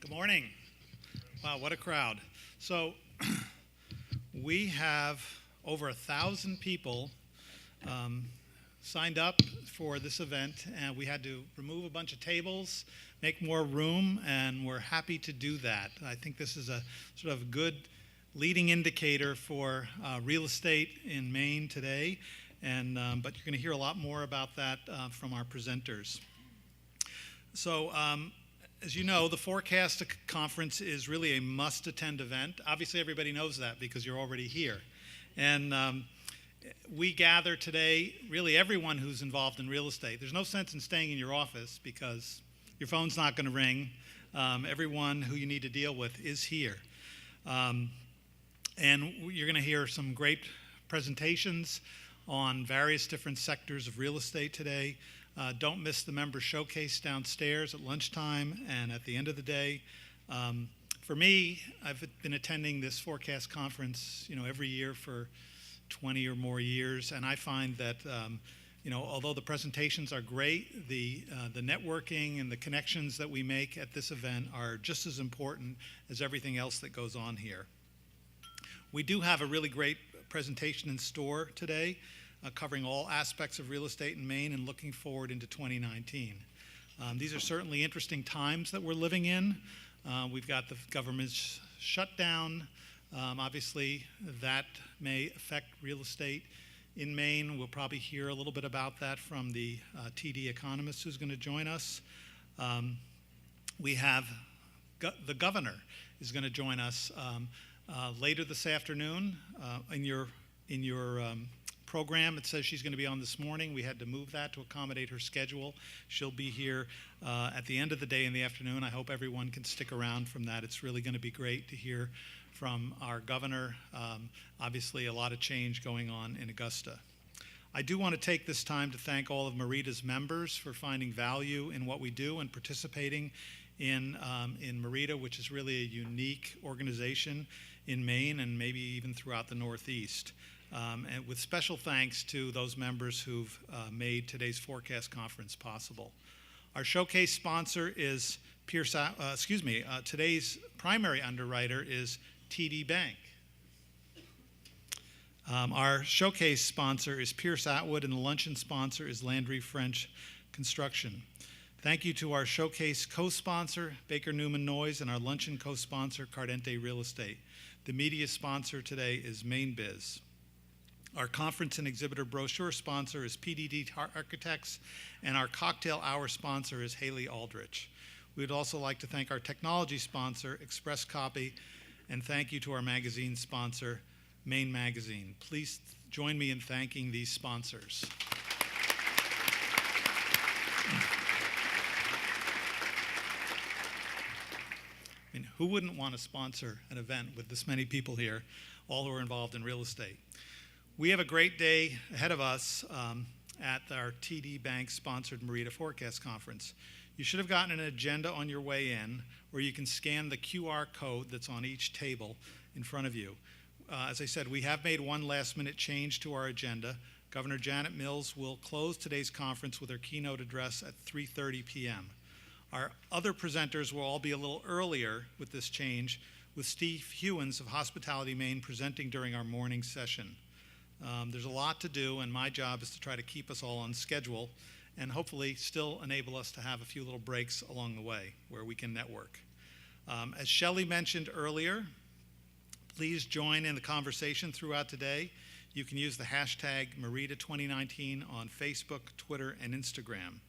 Good morning. Wow, what a crowd. So we have over 1,000 people signed up for this event, and we had to remove a bunch of tables, make more room, and we're happy to do that. I think this is a sort of good leading indicator for real estate in Maine today, and but you're going to hear a lot more about that from our presenters. So as you know, the Forecast Conference is really a must-attend event. Obviously, everybody knows that because you're already here. And we gather today, really everyone who's involved in real estate. There's no sense in staying in your office because your phone's not going to ring. Everyone who you need to deal with is here. And you're going to hear some great presentations on various different sectors of real estate today. Don't miss the member showcase downstairs at lunchtime and at the end of the day. For me, I've been attending this Forecast Conference, every year for 20 or more years, and I find that, although the presentations are great, the networking and the connections that we make at this event are just as important as everything else that goes on here. We do have a really great presentation in store today, covering all aspects of real estate in Maine and looking forward into 2019. These are certainly interesting times that we're living in. We've got the government's shutdown. Obviously, that may affect real estate in Maine. We'll probably hear a little bit about that from the TD economist who's going to join us. We have the governor is going to join us later this afternoon. In your program, it says she's going to be on this morning. We had to move that to accommodate her schedule. She'll be here at the end of the day in the afternoon. I hope everyone can stick around from that. It's really going to be great to hear from our governor. Obviously, a lot of change going on in Augusta. I do want to take this time to thank all of MEREDA's members for finding value in what we do and participating in MEREDA, which is really a unique organization in Maine and maybe even throughout the Northeast. And with special thanks to those members who've made today's Forecast Conference possible. Our showcase sponsor is today's primary underwriter is TD Bank. Our showcase sponsor is Pierce Atwood, and the luncheon sponsor is Landry French Construction. Thank you to our showcase co-sponsor, Baker Newman Noyes, and our luncheon co-sponsor, Cardente Real Estate. The media sponsor today is MainBiz. Our conference and exhibitor brochure sponsor is PDD Architects, and our cocktail hour sponsor is Haley Aldrich. We would also like to thank our technology sponsor, Express Copy, and thank you to our magazine sponsor, Maine Magazine. Please join me in thanking these sponsors. Who wouldn't want to sponsor an event with this many people here, all who are involved in real estate? We have a great day ahead of us at our TD Bank-sponsored MEREDA Forecast Conference. You should have gotten an agenda on your way in, or you can scan the QR code that's on each table in front of you. As I said, we have made one last-minute change to our agenda. Governor Janet Mills will close today's conference with her keynote address at 3:30 p.m. Our other presenters will all be a little earlier with this change, with Steve Hewins of Hospitality Maine presenting during our morning session. There's a lot to do, and my job is to try to keep us all on schedule and hopefully still enable us to have a few little breaks along the way where we can network. As Shelley mentioned earlier, please join in the conversation throughout today. You can use the hashtag MEREDA2019 on Facebook, Twitter, and Instagram.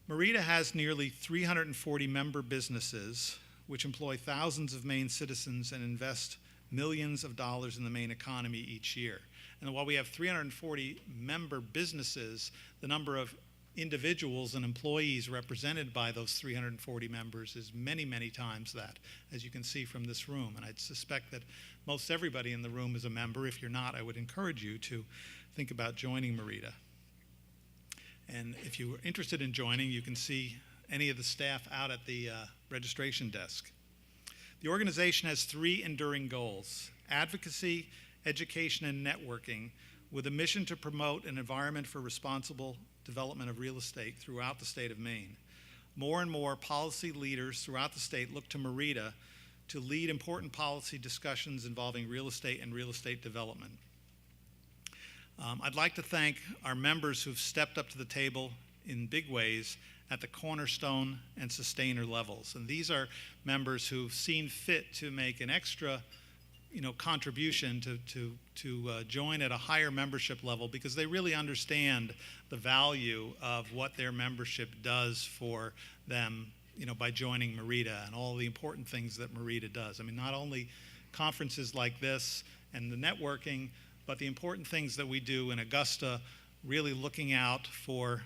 MEREDA has nearly 340 member businesses which employ thousands of Maine citizens and invest millions of dollars in the Maine economy each year. And while we have 340 member businesses, the number of individuals and employees represented by those 340 members is many, many times that, as you can see from this room. And I'd suspect that most everybody in the room is a member. If you're not, I would encourage you to think about joining MEREDA. And if you are interested in joining, you can see any of the staff out at the registration desk. The organization has three enduring goals: advocacy, education, and networking, with a mission to promote an environment for responsible development of real estate throughout the state of Maine. more and more policy leaders throughout the state look to MEREDA to lead important policy discussions involving real estate and real estate development. I'd like to thank our members who've stepped up to the table in big ways at the cornerstone and sustainer levels. And these are members who've seen fit to make an extra contribution to join at a higher membership level because they really understand the value of what their membership does for them by joining MEREDA and all the important things that MEREDA does. I mean, not only conferences like this and the networking, but the important things that we do in Augusta, really looking out for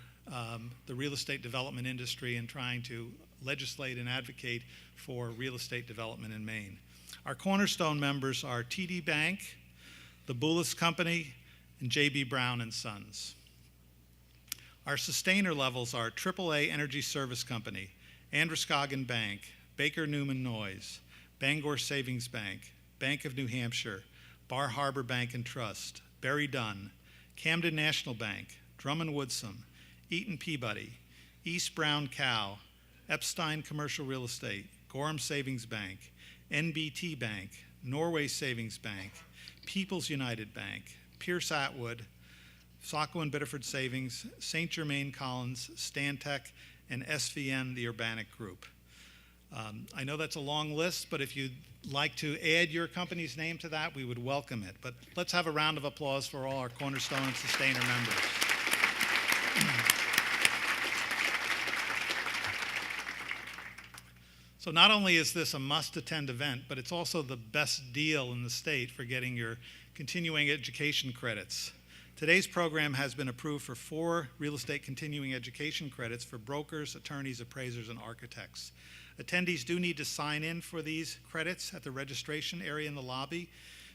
the real estate development industry and trying to legislate and advocate for real estate development in Maine. Our cornerstone members are TD Bank, the Boulis Company, and J.B. Brown and Sons. Our sustainer levels are AAA Energy Service Company, Androscoggin Bank, Baker Newman Noyes, Bangor Savings Bank, Bank of New Hampshire, Bar Harbor Bank and Trust, Berry Dunn, Camden National Bank, Drummond Woodsum, Eaton Peabody, East Brown Cow, Epstein Commercial Real Estate, Gorham Savings Bank, NBT Bank, Norway Savings Bank, People's United Bank, Pierce Atwood, Saco and Biddeford Savings, St. Germain Collins, Stantec, and SVN, the Urbanic Group. I know that's a long list, but if you'd like to add your company's name to that, we would welcome it. But let's have a round of applause for all our Cornerstone and Sustainer members. So not only is this a must-attend event, but it's also the best deal in the state for getting your continuing education credits. Today's program has been approved for 4 real estate continuing education credits for brokers, attorneys, appraisers, and architects. Attendees do need to sign in for these credits at the registration area in the lobby.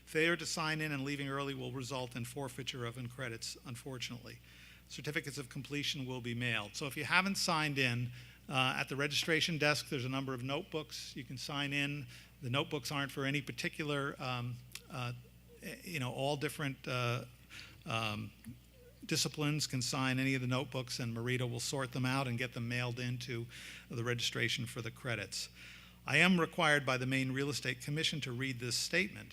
Failure to sign in and leaving early will result in forfeiture of credits, unfortunately. Certificates of completion will be mailed. So if you haven't signed in, at the registration desk, there's a number of notebooks. You can sign in. The notebooks aren't for any particular, all different disciplines can sign any of the notebooks, and MEREDA will sort them out and get them mailed into the registration for the credits. I am required by the Maine Real Estate Commission to read this statement.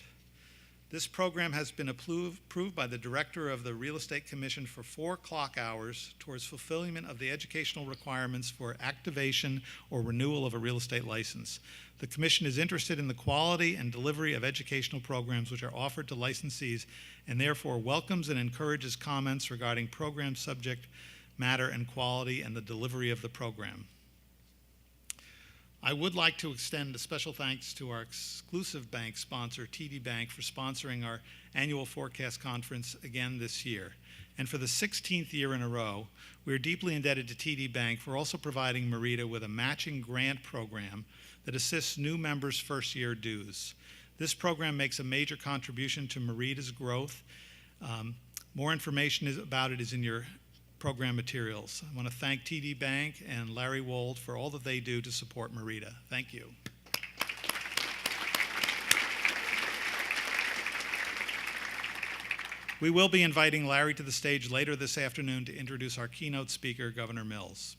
This program has been approved by the Director of the Real Estate Commission for 4 clock hours towards fulfillment of the educational requirements for activation or renewal of a real estate license. The Commission is interested in the quality and delivery of educational programs which are offered to licensees and therefore welcomes and encourages comments regarding program subject matter and quality and the delivery of the program. I would like to extend a special thanks to our exclusive bank sponsor, TD Bank, for sponsoring our annual forecast conference again this year. And for the 16th year in a row, we are deeply indebted to TD Bank for also providing MEREDA with a matching grant program that assists new members' first-year dues. This program makes a major contribution to MEREDA's growth. More information about it is in your program materials. I want to thank TD Bank and Larry Wold for all that they do to support MEREDA. Thank you. We will be inviting Larry to the stage later this afternoon to introduce our keynote speaker, Governor Mills.